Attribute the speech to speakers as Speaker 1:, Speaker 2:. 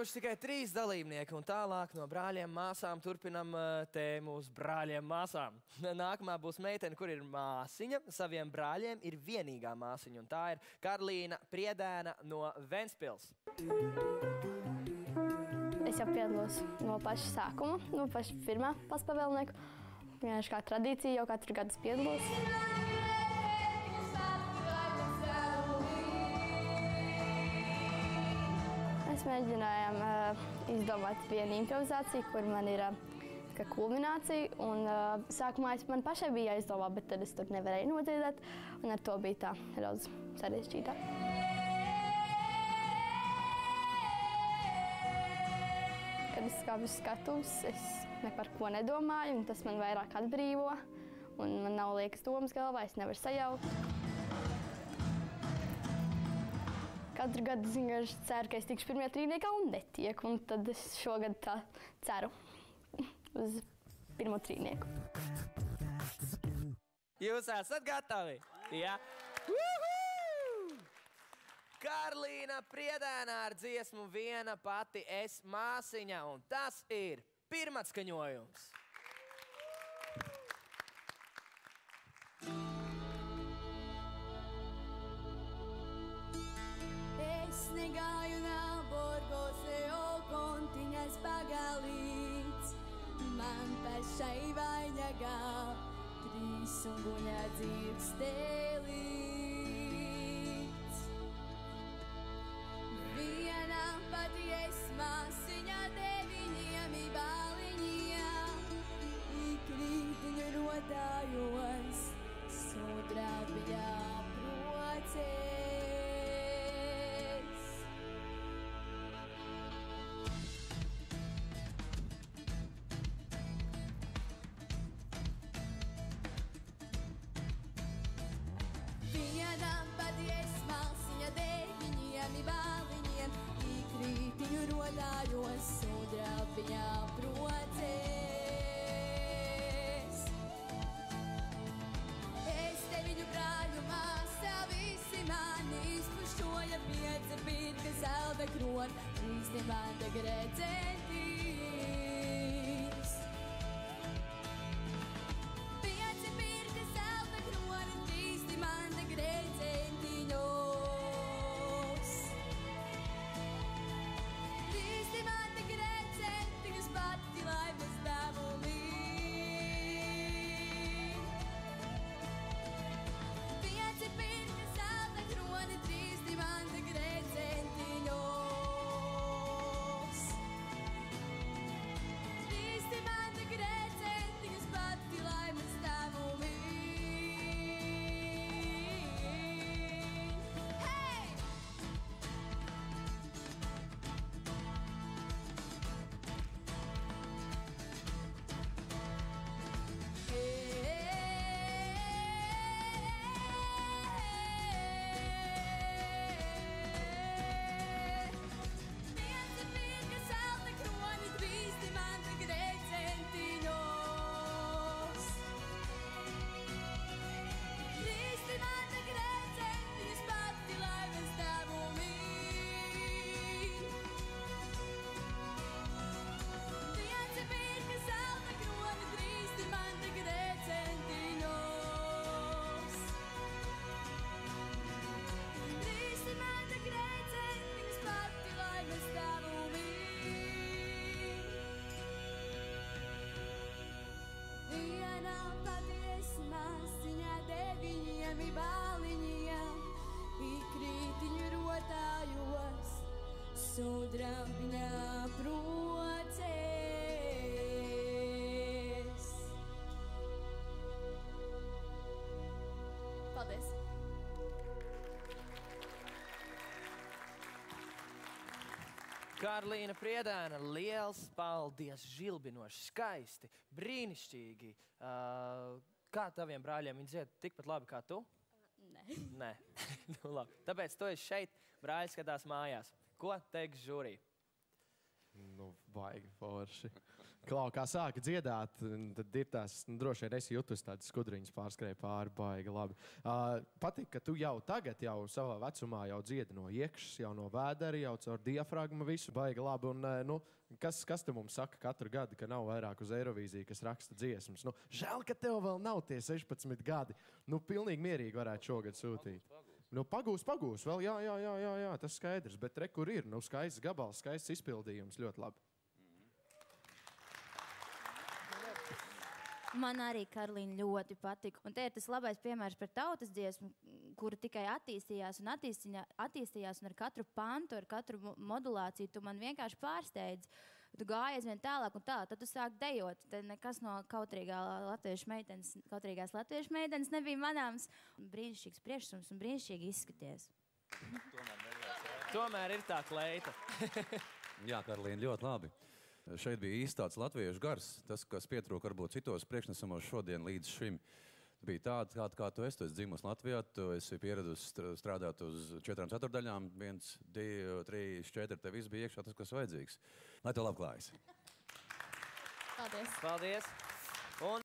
Speaker 1: Atlikuši tikai 3 dalībnieki, un tālāk no brāļiem māsām turpinam tēmu uz brāļiem māsām. Nākamā būs meitene, kur ir māsiņa. Saviem brāļiem ir vienīgā māsiņa, un tā ir Karlīna Priedēna no Ventspils.
Speaker 2: Es jau piedalos no paša sākuma, no paša pirmā paspavēlnieku. Vienkārši kā tradīcija, jau katru gadu es piedalos. Mēs mēģinājām izdomāt vienu improvizāciju, kur man ir kā kulminācija. Sākumā man pašai bija jāizdomā, bet tad es tur nevarēju nodziedāt. Un ar to bija tā nedaudz sarežģītāk. Kad es kāpu uz skatuves, es ne par ko nedomāju, un tas man vairāk atbrīvo. Un man nav liekas domas galvā, es nevaru sajaukt. Katru gadu es vienkārši ceru, ka es tikšu pirmajā trīniekā un netieku. Un tad es šogad tā ceru uz pirmo trīnieku.
Speaker 1: Jūs esat gatavi? Jā. Karlīna Priedēna ar dziesmu Viena pati es māsiņa. Un tas ir pirmatskaņojums.
Speaker 3: Negāju nav Borgose, o kontiņas pagalīts. Man pašai vaļagā 3 un guļā dzīves tēlīts. Viena pati es māsiņa 9 bāliņiem. Ik rītiņu rotājos, sudrabjā procēs. Rodājos, sudrabjā procēs. Es teviņu brāļu māsā, visi mani izpušoja, 5 pirka zelta krona, 3 nemanda gredzentīs. 5 pirka zelta krona, 3 nemanda gredzentiņos. Laimes dēmulī. 5 pirka zelta kroni, 3 dimanta gredzentiņos. 3 dimanta gredzentiņos, pati laimes dēmulī. Hei! Sudrabjā procēs. Paldies!
Speaker 1: Karlīna Priedēna, liels paldies, žilbinoši, skaisti, brīnišķīgi. Kā taviem brāļiem viņi dzied tikpat labi kā tu?
Speaker 2: Nē.
Speaker 1: Nē. Nu, labi. Tāpēc tu esi šeit, brāļi skatās mājās. Ko teiks žūrī?
Speaker 4: Nu, baigi forši. Klau, kā sāka dziedāt, tad ir tās, droši vien esi jutus tādas skudriņas pārskrēja pāri, baigi labi. Patīk, ka tu jau tagad, jau savā vecumā jau dziedi no iekšas, jau no vēderi, jau caur diafragmu visu, baigi labi. Un, nu, kas te mums saka katru gadu, ka nav vairāk uz Eirovīziju, kas raksta dziesmas? Nu, žēl, ka tev vēl nav tie 16 gadi. Nu, pilnīgi mierīgi varētu šogad sūtīt. Nu, pagūs, vēl, jā, tas skaidrs, bet re, kur ir, nu, skaists gabals, skaists izpildījums, ļoti labi.
Speaker 5: Man arī, Karlīna, ļoti patika. Un te ir tas labais piemērs par tautas dziesmu, kura tikai attīstījās un ar katru pantu, ar katru modulāciju tu man vienkārši pārsteidzi. Tu gāji aizvien tālāk un tālāk, tad tu sāk dejot. Tad nekas no kautrīgās latviešu meitenes nebija manāms. Brīnišķīgs priekšsums un brīnišķīgi izskaties.
Speaker 1: Tomēr ir tā kleita.
Speaker 6: Jā, Karlīna, ļoti labi. Šeit bija īsti tāds latviešu gars, tas, kas pietrūka varbūt citos priekšnesamos šodien līdz šim. Bija tāda, kā tu esi dzimusi Latvijā, tu esi pieradusi strādāt uz 4 ceturdaļām, 1, 2, 3, 4, tev viss bija iekšā tas, kas vajadzīgs. Lai tev labi klājas.
Speaker 5: Paldies.
Speaker 1: Paldies. Un